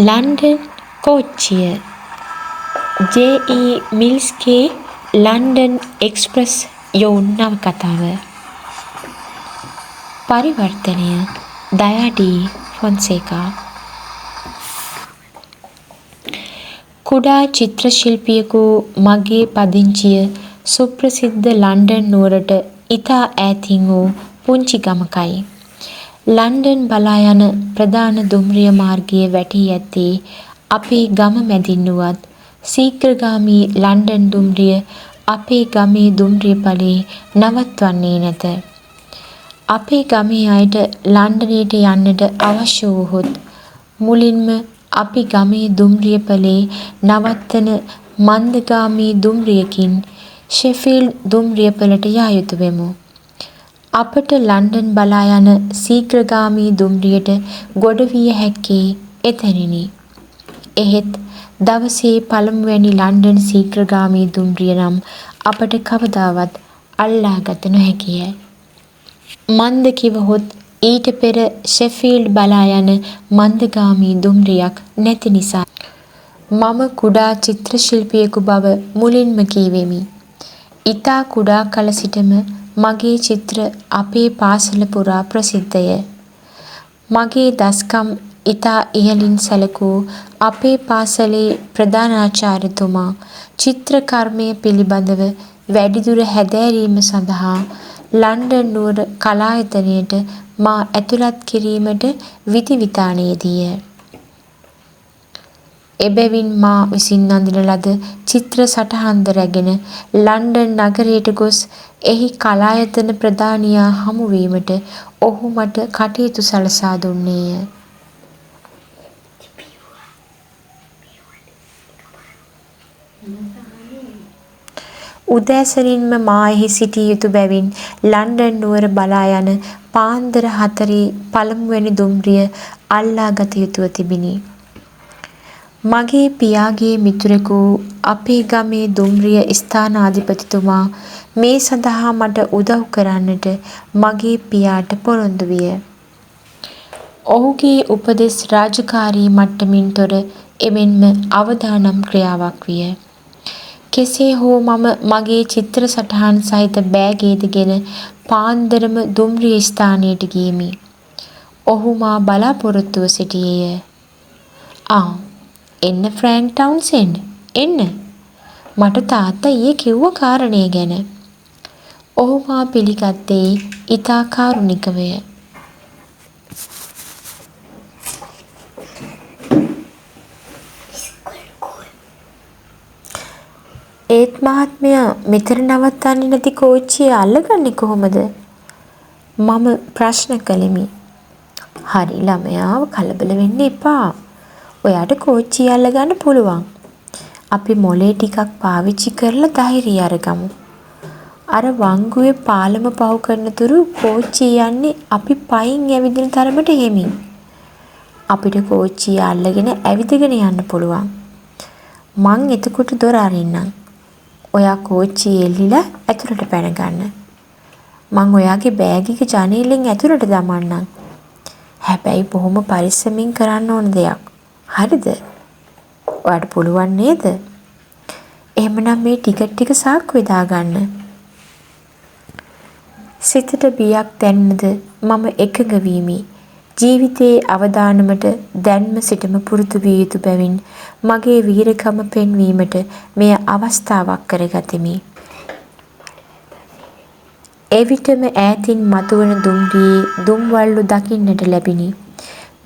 London කෝච්චිය ජේ.ඊ. මිල්ස්ගේ London express යොවුන් නවකතාව. පරිවර්තනය දයා ඩී ෆොන්සේකා. කුඩා චිත්‍ර ශිල්පියෙකු මගේ පදිංචිය සුප්‍රසිද්ධ ලන්ඩන් නුවරට ඉතා ඈතින් වූ පුංචි ගමකයි. ලන්ඩන් බලා යන ප්‍රධාන දුම්රිය මාර්ගයේ වැටී ඇත්තේ අපේ ගම මැදින් වුවත් ශීඝ්‍රගාමී ලන්ඩන් දුම්රිය අපේ ගමේ දුම්රියපලේ නවත්වන්නේ නැත. අපේ ගමේ අයට ලන්ඩනයට යන්නට අවශ්‍ය වුවහොත් මුලින්ම අපි ගමේ දුම්රියපලේ නවත්තන මන්දගාමී දුම්රියකින් ෂෙෆීල්ඩ් දුම්රියපලට යා යුතු වෙමු. අපට ලන්ඩන් බලා යන ශීඝ්‍රගාමී දුම්රියට ගොඩ විය හැක්කේ එතැනිනි. එහෙත් දවසේ පළමුවැනි ලන්ඩන් ශීඝ්‍රගාමී දුම්රිය නම් අපට කවදාවත් අල්ලාගත නොහැකිය. මන්ද කිවහොත් ඊට පෙර ෂෙෆීල්ඩ් බලා යන මන්දගාමී දුම්රියක් නැති නිසා මම කුඩා චිත්‍ර ශිල්පියෙකු බව මුලින්ම කීවෙමි. ඉතා කුඩා කල සිටම මගේ චිත්‍ර අපේ පාසල පුරා ප්‍රසිද්ධය. මගේ දස්කම් ඉතා ඉහළින් සැලකූ අපේ පාසලේ ප්‍රධානාචාර්යතුමා චිත්‍ර කර්මය පිළිබඳව වැඩිදුර හැදෑරීම සඳහා ලන්ඩන් නුවර කලායතනයට මා ඇතුළත් කිරීමට විධිවිධානයේදීය. එබැවින් මා විසින් අඳින ලද චිත්‍ර සටහන්ද රැගෙන ලන්ඩන් නගරයට ගොස් එහි කලායතන ප්‍රධානියා හමුවීමට ඔහු මට කටයුතු සලසා දුන්නේය. උදෑසනින්ම මා එහි සිටිය යුතු බැවින් ලන්ඩන් නුවර බලා යන පාන්දර 4 පළමුවැනි දුම්රිය අල්ලා ගත යුතුව තිබිණි. මගේ පියාගේ මිතුරෙකු අපේ ගමේ දුම්රිය ස්ථානාධිපතිතුමා මේ සඳහා මට උදව් කරන්නට මගේ පියාට පොරොන්දු විය. ඔහුගේ උපදෙස් රාජකාරී මට්ටමින් තොර එමෙන්ම අවදානම් ක්‍රියාවක් විය. කෙසේ හෝ මම මගේ චිත්‍ර සටහන් සහිත බෑගයද ගෙන පාන්දරම දුම්රිය ස්ථානයට ගියෙමි. ඔහු මා බලාපොරොත්තුව සිටියේය. එන්න ෆ්‍රෑන්ක් ටවුන්සෙන්ඩ් එන්න. මට තාත්තා ඊයේ කිව්ව කාරණය ගැන. ඔහු මා පිළිගත්තේ ඉතා කාරුණිකවය. ඒත් මහත්මයා මෙතන නවත්තන්නේ නැති කෝච්චිය අල්ලගන්නේ කොහොමද? මම ප්‍රශ්න කළෙමි. හරි ළමයාව කලබල වෙන්න එපා. ඔයාට කෝච්චිය අල්ලගන්න පුළුවන්. අපි මොලේ ටිකක් පාවිච්චි කරලා ධෛර්යය අරගමු. අර වංගුවේ පාලම පහු කරන තුරු කෝච්චිය යන්නේ අපි පයින් ඇවිදින තරමට හෙමින්. අපිට කෝච්චිය අල්ලගෙන ඇවිදගෙන යන්න පුළුවන්. මං එතකොට දොර අරින්නම්. ඔයා කෝච්චිය එල්ලිලා ඇතුළට පැන ගන්න. මං ඔයාගේ බෑග් එක ජනේලෙන් ඇතුළට දමන්නම්. හැබැයි බොහොම පරිස්සමින් කරන්න ඕන දෙයක්. හරිද? ඔයාට පුළුවන් නේද? එහෙමනම් මේ ටිකට් ටික සාක්කුවේ දාගන්න. සිතට බියක් දැනුණද මම එකඟ වීමි. ජීවිතයේ අවදානමට දැන්ම සිටම පුරුදු විය යුතු බැවින් මගේ වීරකම පෙන්වීමට මෙය අවස්ථාවක් කරගතිමි. එවිටම ඈතින් මතුවන දුම්රියේ දුම්වැල්ලු දකින්නට ලැබිනි.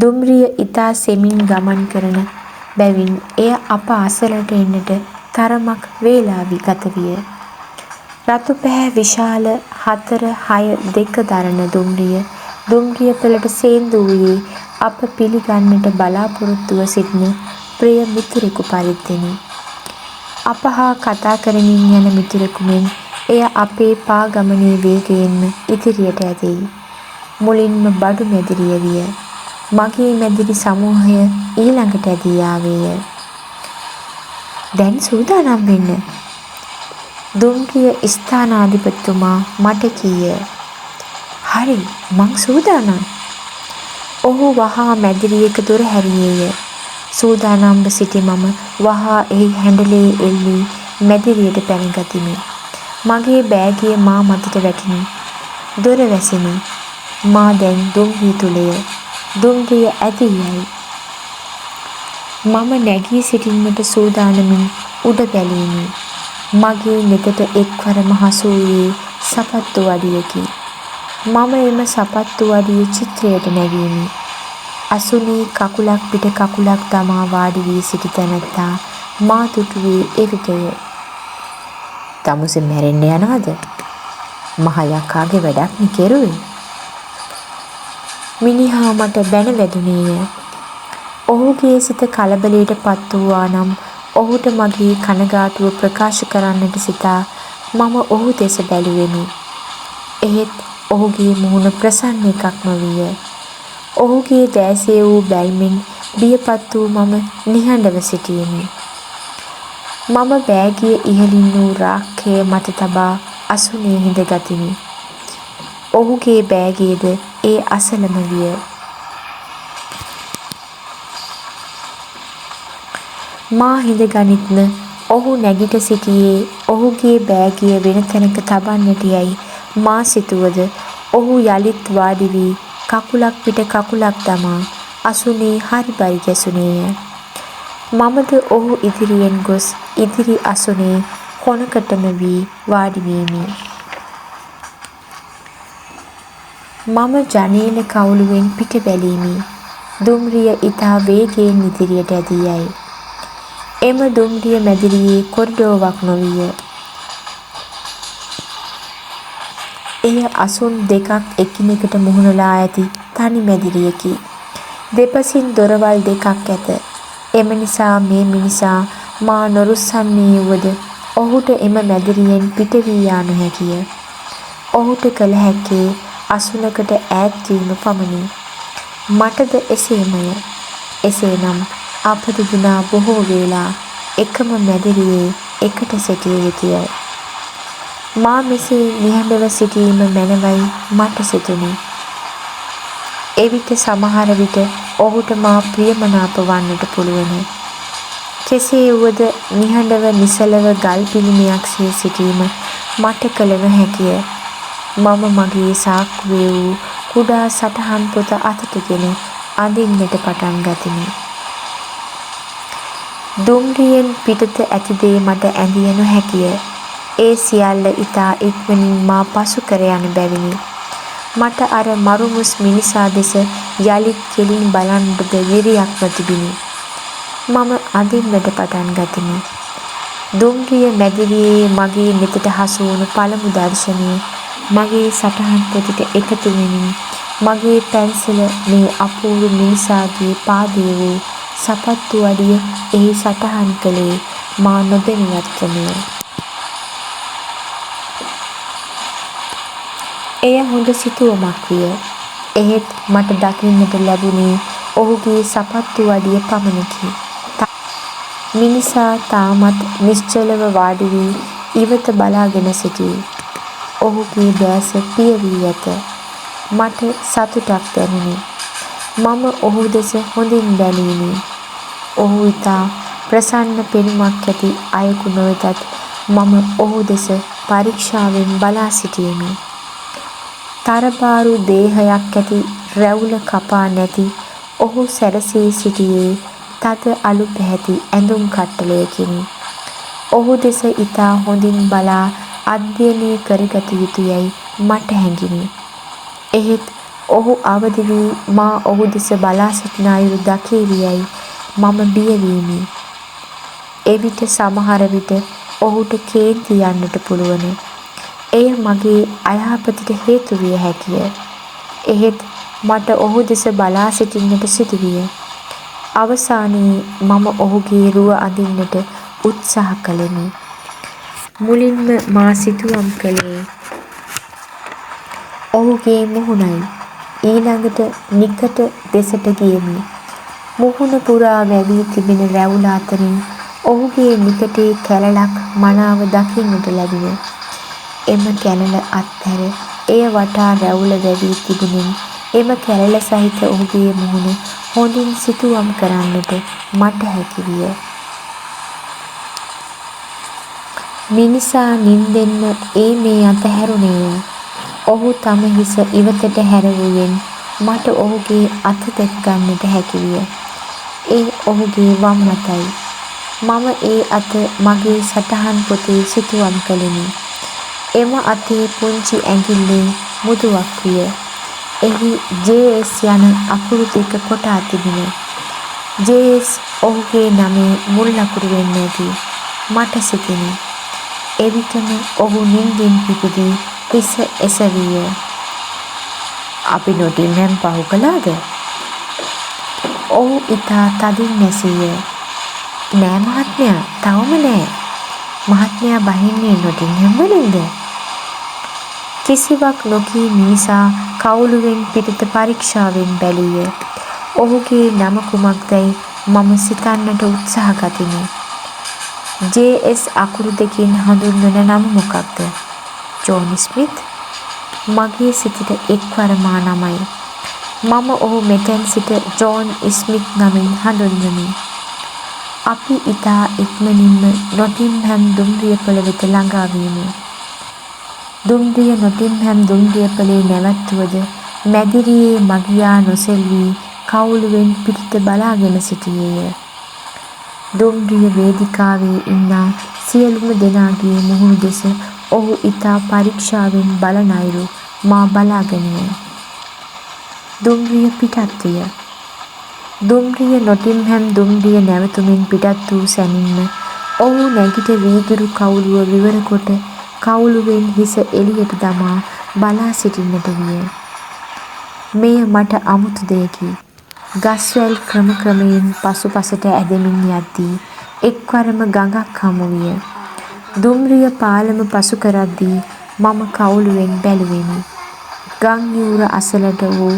දුම්රිය ඉතා සෙමින් ගමන් කරන බැවින් එය අප අසලට එන්නට තරමක් වේලාවි ගත විය. රතු පැහැ විශාල 4-6 දෙක දරන දුම්රියපලට සේන්දු වූයේ අප පිළිගන්නට බලාපොරොත්තුව සිටින ප්‍රිය මිතුරෙකු පරිද්දෙනි. අප හා කතා කරමින් යන මිතුරෙකු මෙන් එය අපේ පා ගමනේ වේගයෙන්ම ඉදිරියට ඇදෙයි. මුලින්ම බඩු මැදිරිය විය. මගේ මැදිරි සමූහය ඊළඟට ඇදී ආවේය. දැන් සූදානම් වෙන්න. දුම්රිය ස්ථානාධිපතිතුමා මට කීය. හරි මං සූදානම්. ඔහු වහා මැදිරියක දොර හැරියේය. සූදානම්ව සිටි මම වහා එහි හැඬලේ එල්ලී මැදිරියට පැන ගතිමි. මගේ බෑගය මා මතට වැටිනි. දොර වැසිනි. මා දැන් දුම්රිය තුලය. දුම්රිය ඇදී යයි. මම නැගී සිටින්නට සූදානමින් උඩ බැලීමි. මගේ නෙතට එක්වරම හසු වූයේ සපත්තු වඩියකි. මම එම සපත්තු වඩියේ චිත්‍රයට නැගීමි. අසුනේ කකුලක් පිට කකුලක් දමා වාඩි වී සිටි තැනැත්තා මා දුටුවේ එවිටය. "තමුසේ මැරෙන්න යනවද? මහ යකාගේ වැඩක් නේ කෙරුවේ." මිනිහා මට බැන වැදුනේය. ඔහුගේ සිත කලබලයට පත් වූවා නම් ඔහුට මගේ කනගාටුව ප්‍රකාශ කරන්නට සිතා මම ඔහු දෙස බැලුවෙමි. එහෙත් ඔහුගේ මුහුණ ප්‍රසන්න එකක් නොවිය. ඔහුගේ දැසේ වූ බැල්මෙන් බියපත් වූ මම නිහඬව සිටියෙමි. මම බෑගිය ඉහළින් වූ රාක්කය මත තබා අසුනේ හිඳ ගතිමි. ඔහුගේ බෑගයද ඒ අසලම විය. මා හිඳ ගනිත්ම ඔහු නැගිට සිටියේ ඔහුගේ බෑගිය වෙන තැනක තබන්නට යයි මා සිතුවද ඔහු යලිත් වාඩි වී කකුලක් පිට කකුලක් දමා අසුනේ හරි බරි ගැසුනේය. මමද ඔහු ඉදිරියෙන් ගොස් ඉදිරි අසුනේ කොනකටම වී වාඩි වීමි. මම ජනේල කවුළුවෙන් පිට බැලීමි. දුම්රිය ඉතා වේගයෙන් ඉදිරියට ඇදී යයි. එම දුම්රිය මැදිරියේ කොරිඩෝවක් නොවිය. එය අසුන් දෙකක් එකිනෙකට මුහුණලා ඇති තනි මැදිරියකි. දෙපසින් දොරවල් දෙකක් ඇත. එම නිසා මේ මිනිසා මා නොරුස්සන්නේ වුවද ඔහුට එම මැදිරියෙන් පිට වී යා නොහැකිය. ඔහුට කළ හැක්කේ අසුනකට ඈත් වීම පමණි. මටද එසේමය. එසේනම් අප දෙදෙනා බොහෝ වේලා එකම මැදිරියේ එකට සිටිය යුතුය. මා මෙසේ නිහඬව සිටීම මැනවයි මට සිතුනි. එවිට සමහර විට ඔහුට මා ප්‍රියමනාප වන්නට පුළුවන්. කෙසේ වුවද නිහඬව නිසලව ගල් පිළිමයක්සේ සිටීම මට කළ නොහැකිය. මම මගේ සාක්කුවේ වූ කුඩා සටහන් පොත අතටගෙන අඳින්නට පටන් ගතිමි. දුම්රියෙන් පිටත ඇති දේ මට ඇඳිය නොහැකිය. ඒ සියල්ල ඉතා ඉක්මනින් මා පසු කර යන බැවිනි. මට අර මරුමුස් මිනිසා දෙස යළිත් කෙලින් බලන්නටද විරියක්ම තිබිනි. මම අඳින්නට පටන් ගතිමි. දුම්රිය මැදිරියේ මගේ නෙතට හසු වුණු පළමු දර්ශනය මගේ සටහන් පොතට එකතු වෙමින් මගේ පැන්සල මේ අපූර්ව මිනිසාගේ පාදයේ වූ සපත්තු අඩිය එහි සටහන් කළේ මා නොදැනුවත්වමය. එය හොඳ සිතුවමක් විය. එහෙත් මට දකින්නට ලැබුණේ ඔහුගේ සපත්තු අඩිය පමණකි. මිනිසා තාමත් නිශ්චලව වාඩි වී ඉවත බලාගෙන සිටී. ඔහුගේ දැස පිය වී ඇත. මට සතුටක් දැනුනි. මම ඔහු දෙස හොඳින් බැලීමි. ඔහු ඉතා ප්‍රසන්න පෙනුමක් ඇති අයෙකු නොවෙතත් මම ඔහු දෙස පරීක්ෂාවෙන් බලා සිටියෙමි. තරබාරු දේහයක් ඇති රැවුල කපා නැති ඔහු සැරසී සිටියේ තද අලු පැහැති ඇඳුම් කට්ටලයකිනි. ඔහු දෙස ඉතා හොඳින් බලා අධ්‍යයනය කරගත යුතුයයි මට හැඟිනි. එහෙත් ඔහු අවදි වී මා ඔහු දෙස බලා සිටින අයුරු දකීවියයි මම බියවීමි. එවිට සමහර විට ඔහුට කේන්ති යන්නට පුළුවන්. එය මගේ අයහපතට හේතු විය හැකිය. එහෙත් මට ඔහු දෙස බලා සිටින්නට සිදුවිය. අවසානයේ මම ඔහුගේ රුව අඳින්නට උත්සාහ කළෙමි. මුලින්ම මා සිතුවම් කළේ ඔහුගේ මුහුණයි. ඊළඟට නිකට දෙසට ගියෙමි. මුහුණ පුරා වැවී තිබෙන රැවුල අතරින් ඔහුගේ නිකටේ කැලලක් මනාව දකින්නට ලැබින. එම කැලල අත්හැර එය වටා රැවුල වැවී තිබුණින් එම කැලල සහිත ඔහුගේ මුහුණ හොඳින් සිතුවම් කරන්නට මට හැකි විය. මිනිසා නින්දෙන්න මේ අතහැරුණේය. ඔහු තම හිස ඉවතට හැරවුවෙන් මට ඔහුගේ අත දැක ගන්නට හැකි විය. ඒ ඔහුගේ වම් අතයි. මම ඒ අත මගේ සටහන් පොතේ සිතුවම් කළෙමි. එම අතේ පුංචි ඇඟිල්ලේ මුදුවක් විය. එහි JS යන අකුරු දෙක කොටා තිබිණ. JS ඔහුගේ නමේ මුල් අකුරු වෙන්න ඇති මට සිතිණි. එවිටම ඔහු නින්දින් පිබිදී හිස එසවිය. අපි නොටින්හැම් පහු කළාද? ඔහු ඉතා තදින් නැසීය. නෑ මහත්මයා, තවම නෑ. මහත්මයා බහින්නේ නොටින්හැම් වලින්ද? කිසිවක් නොකී මිනිසා කවුළුවෙන් පිටත පරීක්ෂාවෙන් බැලීය. ඔහුගේ නම කුමක්දැයි මම සිතන්නට උත්සාහ ගතිමි. JS අකුරු දෙකින් හඳුන්වන නම මොකක්ද? John Smith. මගේ සිතට එක්වර මා නමයි. මම ඔහු මෙතෙන් සිට ජෝන් ස්මිත් නමින් හඳුන්වමි. අපි ඉතා ඉක්මනින්ම නොටින්හැම් දුම්රියපොළ වෙත ළඟා වීමු. දුම්රිය නොටින්හැම් දුම්රියපොළේ නැවැත්තුවද මැදිරියේ මගියා නොසෙල්වී කවුළුවෙන් පිටත බලාගෙන සිටියේය. දුම්රිය වේදිකාවේ ඉන්නා සියලුම දෙනාගේ මුහුණු දෙස ඔහු ඉතා පරීක්ෂාවෙන් බලන අයුරු මා බලාගෙනය. දුම්රිය පිටත් විය. දුම්රිය නොටින්හැම් දුම්රිය නැවතුමින් පිටත් වූ සැනින්ම ඔහු නැගිට වීදුරු කවුළුව විවර කොට කවුළුවෙන් හිස එළියට දමා බලා සිටින්නට විය. මෙය මට අමුතු දෙයකි. ගස්වැල් ක්‍රමයෙන් පසුපසට ඇදෙමින් යද්දී එක්වරම ගඟක් හමු විය. දුම්රිය පාලම පසු කරද්දී මම කවුළුවෙන් බැලුවෙමි. ගම් යූර අසලට වූ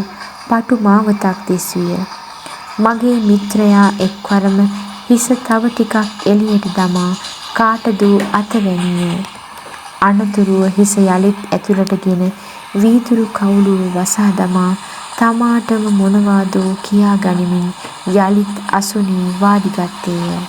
පටු මාවතක් දිස්විය. මගේ මිත්‍රයා එක්වරම හිස තව ටිකක් එළියට දමා කාටදෝ අතවැනිය. අනතුරුව හිස යළිත් ඇතුළටගෙන වීදුරු කවුළුව වසා දමා තමාටම මොනවාදෝ කියා ගනිමින් යළිත් අසුනේ වාඩිගත්තේය.